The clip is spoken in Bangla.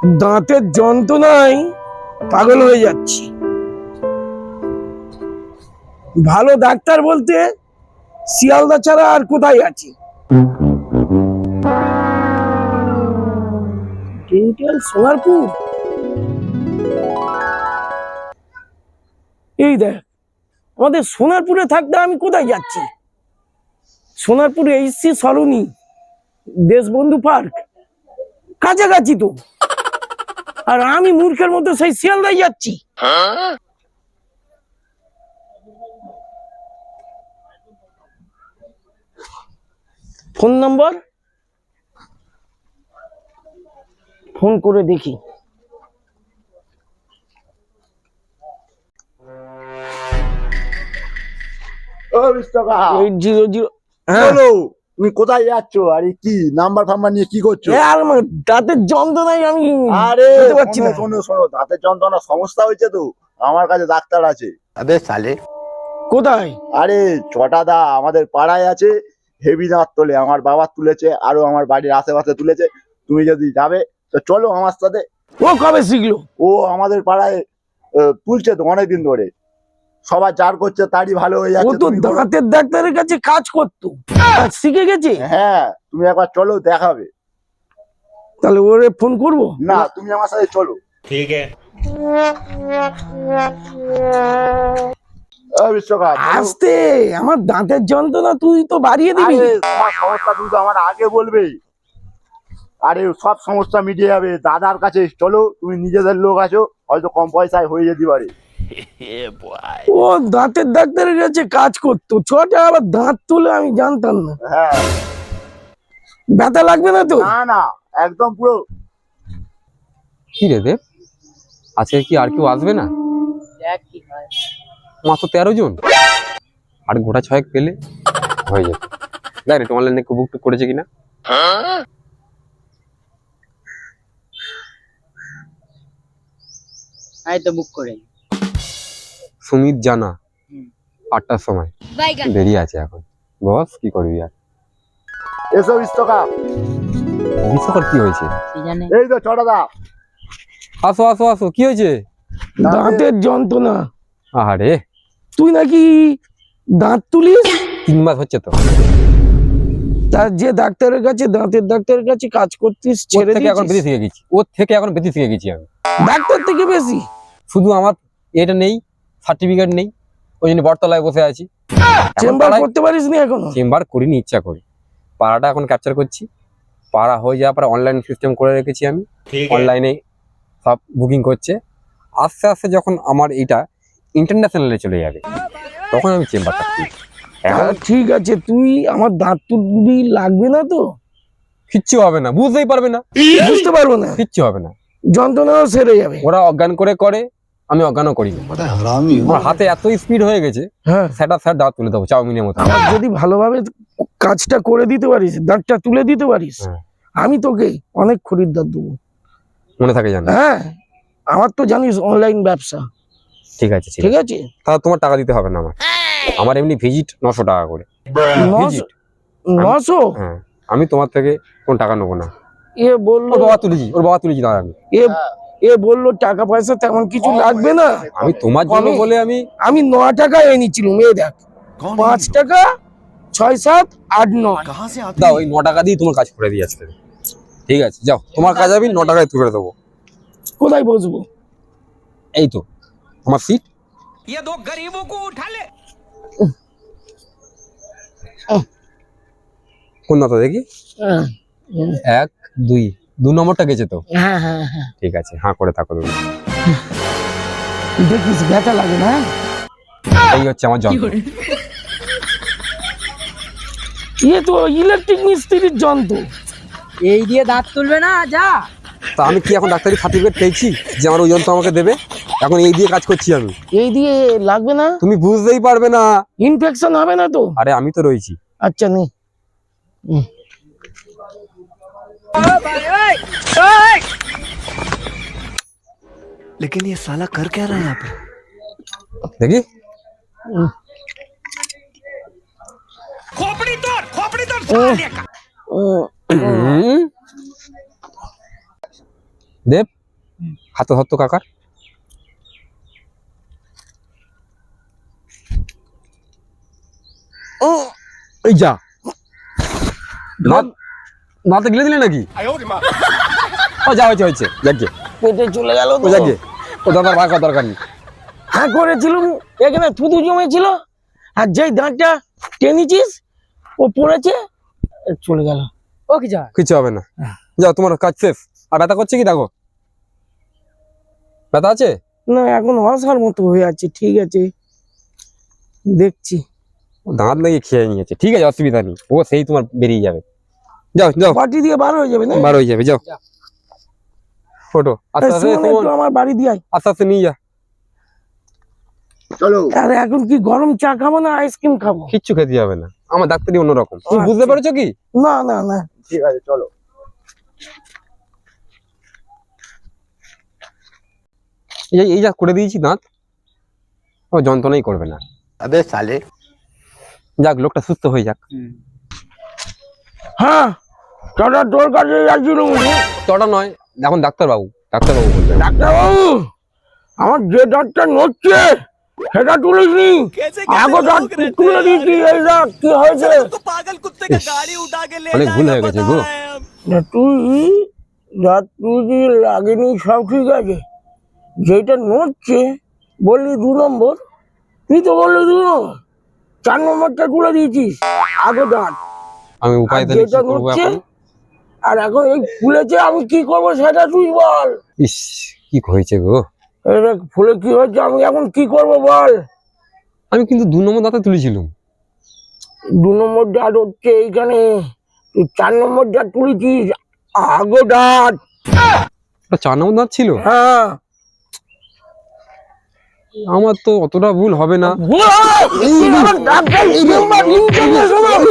দাঁতের যন্ত্রণায় পাগল হয়ে যাচ্ছি। ভালো ডাক্তার বলতে শিয়ালদা ছাড়া আর কোথায় আছে? ডেন্টাল সোনারপুর। এই দেখ, আমাদের সোনারপুরে থাকতে আমি কোথায় যাচ্ছি? সোনারপুরে এসছি সরণি, দেশবন্ধু পার্ক, কাছাকাছি তো। আর আমি মূর্খের মতো সেই শিয়ালদায় যাচ্ছি। ফোন নম্বর, ফোন করে দেখি। তুমি কোথায় যাচ্ছ? আরে কি নাম্বার ফাম্বার নিয়ে কি করছো? দাঁতের যন্ত্রণায় আমি আরে যেতে পারছি না। শোনো শোনো, দাঁতের যন্ত্রণা সমস্যা হয়েছে তো, আমার কাছে ডাক্তার আছে। अबे साले কোথায়? আরে ছটা দা আমাদের পাড়ায় আছে, হেভি দাঁত তোলে। আমার বাবা তুলেছে, আরো আমার বাড়ির আশেপাশে তুলেছে। তুমি যদি যাবে তো চলো আমার সাথে। ও কবে শিখলো? ও আমাদের পাড়ায় তুলছে তো অনেকদিন ধরে, সবার যার করছে তারই ভালো হয়ে ও যাচ্ছে। তো তুমি করো। দাঁতের ডাক্তারের কাছে কাজ করতো, কাজ শিখে গেছে। হ্যাঁ, তুমি একবার চলো, দেখাবে। তাহলে ওরে ফোন করবো? না, তুমি আমার সাথে চলো। ठीक है। বিশ্বকাপ আসতে, আমার দাঁতের যন্ত্রণা তুই তো বাড়িয়ে দিবি। তোমার সমস্যা তুমি তো আমার আগে বলবে। আরে সব সমস্যা মিটে যাবে, দাদার কাছে চলো। তুমি নিজেদের লোক আছো, হয়তো কম পয়সায় হয়ে যেতে পারে। ও দাঁতের ডাক্তারের কাছে কাজ করতো, ছোট আবার দাঁত তুলে, আমি জানতাম না। হ্যাঁ, ব্যথা লাগবে না তো? না না, একদম পুরো। কি রে দেব, আজকে কি আর কেউ আসবে না? মাত্র 13 জন, আর গোটা 6 পেলে হয়ে যেত। দেখ রে অনলাইনে বুক টুক করেছে কিনা। তো বুক করে সুমিত জানা 8টার সময়, দেরি আছে এখন। বস কি করবি আর? এসো বিশ্বকাপ। বিশ্বকাপ কি হয়েছে? এই তো ছটা দা। আসো আসো আসো, কি হয়েছে? দাঁতের যন্ত্রণা। আরে তুই নাকি দাঁত তুলিস? 3 মাস হচ্ছে তো। তার যে ডাক্তারের কাছে, দাঁতের ডাক্তারের কাছে কাজ করতিস, ওর ছেড়ে থেকে এখন বেশি দিয়েছিস? শিখে গেছি, ওর থেকে এখন বেশি শিখে গেছি আমি। ডাক্তার থেকে বেশি? শুধু আমার এটা নেই, সার্টিফিকেট নেই, ওই জন্য বটতলায় বসে আছি। চেম্বার করতে পারিস নি এখনো? চেম্বার করিনি, ইচ্ছা করি। পাড়াটা এখন ক্যাপচার করছি, পাড়া হয়ে যাওয়ার পরে অনলাইন সিস্টেম করে রেখেছি আমি। অনলাইনে সব বুকিং করছে। আস্তে আস্তে যখন আমার এইটা ইন্টারন্যাশনালে চলে যাবে, তখন আমি চেম্বারটা খুলব। এখন ঠিক আছে, তুই আমার দাঁত তুলবি, লাগবে না তো? কিচ্ছু হবে না, বুঝতেই পারবে না, বুঝতে পারবো না, কিচ্ছু হবে না। যন্ত্রণাও সেরে যাবে। ওরা অজ্ঞান করে, আমি অজ্ঞানও করি না। আমার হাতে এত স্পিড হয়ে গেছে, হ্যাঁ, স্যার দাঁত তুলে দেবো চাউমিনের মতো। আমার যদি ভালোভাবে কাজটা করে দিতে পারিস, দাঁতটা তুলে দিতে পারিস, হ্যাঁ। আমি তোকে অনেক খরিদ্দার দেবো। মনে থাকে জানো? হ্যাঁ, আমার তো জানিস অনলাইন ব্যবসা। ঠিক আছে ঠিক আছে, তাহলে তোমার টাকা দিতে হবে না আমার এমনি ভিজিট 900 টাকা করে। 900? হ্যাঁ, আমি তোমার থেকে কোন টাকা নেবো না। এ বললো, ওর বাবা তুলেছি দাঁড়া। এ বললো টাকা পয়সা তেমন কিছু লাগবে না। আমি তোমার জন্য বলে আমি 9 টাকা এনেছিলাম। এই দেখ, 5 টাকা, 6, 7, 8, 9। দাও, ওই 9 টাকা দিয়ে তোমার কাজ করে দিই আজকে। ঠিক আছে, যাও, তোমার কাজ আমি 9 টাকায় করে দেবো। কোথায় বসবো? এই তো আমার সিট। কোন দাঁতা দেখি? 1, 2 নম্বরটা গেছে তো? হ্যাঁ হ্যাঁ হ্যাঁ, ঠিক আছে, হাঁ করে থাকো তুমি। দেখিস ব্যথা লাগে না? এই হচ্ছে আমার যন্ত্র। ইয়ে তো ইলেকট্রিক মিস্ত্রির যন্ত্র। এই দিয়ে দাঁত তুলবে না, যা। তা আমি কি এখন ডাক্তারি সার্টিফিকেট পেয়েছি যে আমার ওই যন্ত্র আমাকে দেবে? এখন এই দিয়ে কাজ করছি আমি। এই দিয়ে লাগবে না? তুমি বুঝতেই পারবে না। ইনফেকশন হবে না তো? আরে আমি তো রয়েছি। আচ্ছা নে। लेकिन ये साला कर क्या रहा है यहाँ पे? দেখি। দেব হাতে ধরতো কাকার। এই যা দাঁতে গিলে দিলে নাকি? ও যা হয়েছে হয়েছে যাকে পেটে চলে গেল ও যাকে ও দাদার ভাগ করার দরকার নেই। হ্যাঁ করেছিলাম, এখানে থুতু জমেছিল, আর যেই দাঁতটা টেনেছিস ও পড়েছে, চলে গেল। ও কি যা কিছু হবে না, যাও তোমার কাজ শেষ। আর ব্যথা করছে কি দেখো, ব্যথা আছে? না এখন হসার মতো হয়ে আছে, ঠিক আছে দেখছি। ও দাঁত লাগিয়ে খেয়ে নিয়েছে, ঠিক আছে অসুবিধা নেই, ও সেই তোমার বেরিয়ে যাবে। যাও যাও বাটি দিয়ে বার হয়ে যাবে না? বার হয়ে যাবে, যাও ফটো আস্তে আস্তে শোন, একটু আমার বাড়ি দিয়ে আয়। আস্তে আস্তে নিয়ে যা। চলো। আর এখন কি গরম চা খাবো না আইসক্রিম খাবো? কিচ্ছু খেতে হবে না, আমার ডাক্তারি অন্যরকম, তুমি আচ্ছা। বুঝতে পেরেছো কি? না না না, ঠিক আছে চলো। এই যা করে দিয়েছি দাঁত, ও যন্ত্রণাই করবে না। আবে সালে। যাক লোকটা সুস্থ হয়ে যাক। হ্যাঁ চাটা তোর কাছে যাচ্ছিলাম। চটা নয়, এখন ডাক্তারবাবু বলবেন। ডাক্তারবাবু, আমার যে দাঁতটা নড়ছে সেটা তুলিসনি, আগে দাঁত তুলে দিয়েছি। এই দাঁত কি হয়েছে? অনেক ভুল হয়ে গেছে গো। না, তুই দাঁত তুই লাগেনি, সব ঠিক আছে, যেটা নড়ছে বললি 2 নম্বর, তুই তো বললি 2 নম্বর, 4 নম্বরটা তুলে দিয়েছিস আগে দাঁত। আমি উপায় আর দিলে কি যেটা করবো নড়ছে এখন? আর এখন এই ফুলেছে, আমি কি করবো সেটা তুই বল। ইস কি হয়েছে গো, এই দেখ ফুলে কি হয়েছে, আমি এখন কি করবো বল। আমি কিন্তু 2 নম্বর দাঁতে তুলেছিলাম। 2 নম্বর দাঁত হচ্ছে এইখানে, তুই 4 নম্বর দাঁত তুলেছিস আগে দাঁত। 4 নম্বর দাঁত ছিল, হ্যাঁ আমার তো অতটা ভুল হবে না। ইন্টারন্যাশনাল